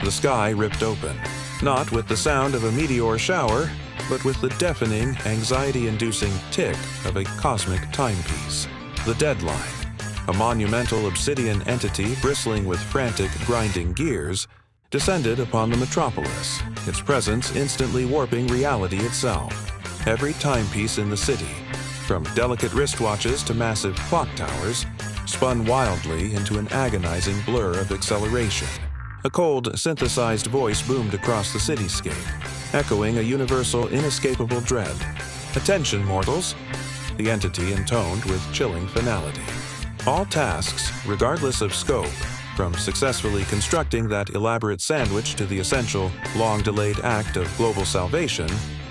The sky ripped open, not with the sound of a meteor shower, but with the deafening, anxiety-inducing tick of a cosmic timepiece. The deadline, a monumental obsidian entity bristling with frantic, grinding gears, descended upon the metropolis, its presence instantly warping reality itself. Every timepiece in the city, from delicate wristwatches to massive clock towers, spun wildly into an agonizing blur of acceleration. A cold, synthesized voice boomed across the cityscape, echoing a universal, inescapable dread. "Attention, mortals," the entity intoned with chilling finality. "All tasks, regardless of scope, from successfully constructing that elaborate sandwich to the essential, long-delayed act of global salvation,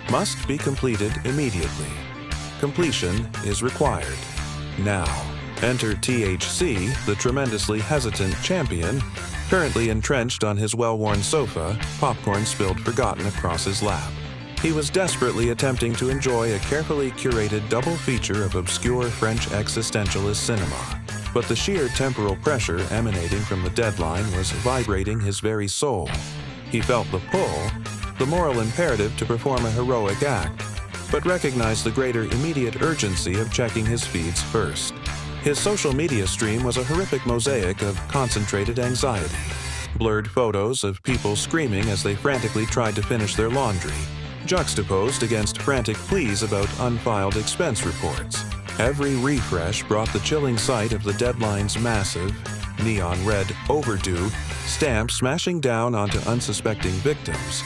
must be completed immediately. Completion is required. Now." Enter THC, the tremendously hesitant champion, currently entrenched on his well-worn sofa, popcorn spilled forgotten across his lap. He was desperately attempting to enjoy a carefully curated double feature of obscure French existentialist cinema, but the sheer temporal pressure emanating from the deadline was vibrating his very soul. He felt the pull, the moral imperative to perform a heroic act, but recognized the greater immediate urgency of checking his feeds first. His social media stream was a horrific mosaic of concentrated anxiety. Blurred photos of people screaming as they frantically tried to finish their laundry, juxtaposed against frantic pleas about unfiled expense reports. Every refresh brought the chilling sight of the deadline's massive, neon red overdue stamp smashing down onto unsuspecting victims.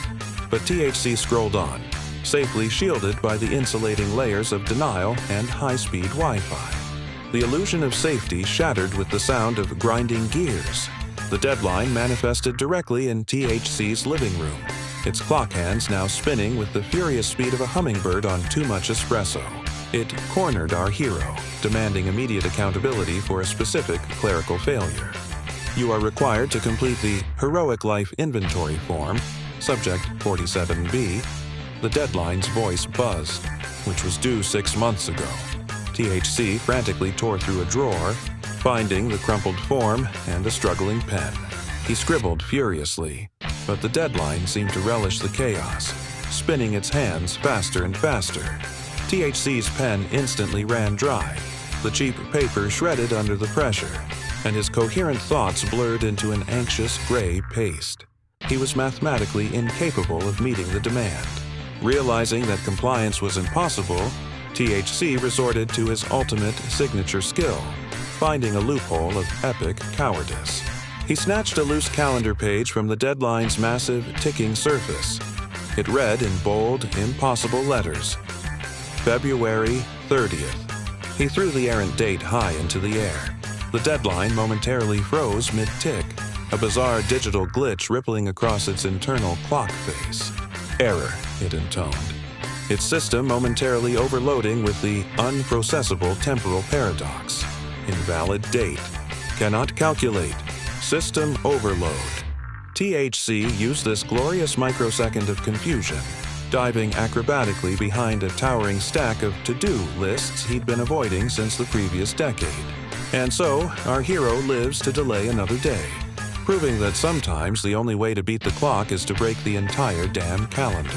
But THC scrolled on, safely shielded by the insulating layers of denial and high-speed Wi-Fi. The illusion of safety shattered with the sound of grinding gears. The deadline manifested directly in THC's living room, its clock hands now spinning with the furious speed of a hummingbird on too much espresso. It cornered our hero, demanding immediate accountability for a specific clerical failure. "You are required to complete the Heroic Life Inventory form, Subject 47B. The deadline's voice buzzed, which was due 6 months ago. THC frantically tore through a drawer, finding the crumpled form and a struggling pen. He scribbled furiously, but the deadline seemed to relish the chaos, spinning its hands faster and faster. THC's pen instantly ran dry, the cheap paper shredded under the pressure, and his coherent thoughts blurred into an anxious gray paste. He was mathematically incapable of meeting the demand. Realizing that compliance was impossible, THC resorted to his ultimate signature skill, finding a loophole of epic cowardice. He snatched a loose calendar page from the deadline's massive, ticking surface. It read in bold, impossible letters, February 30th. He threw the errant date high into the air. The deadline momentarily froze mid-tick, a bizarre digital glitch rippling across its internal clock face. "Error," it intoned, its system momentarily overloading with the unprocessable temporal paradox. "Invalid date. Cannot calculate. System overload." THC used this glorious microsecond of confusion, diving acrobatically behind a towering stack of to-do lists he'd been avoiding since the previous decade. And so, our hero lives to delay another day, proving that sometimes the only way to beat the clock is to break the entire damn calendar.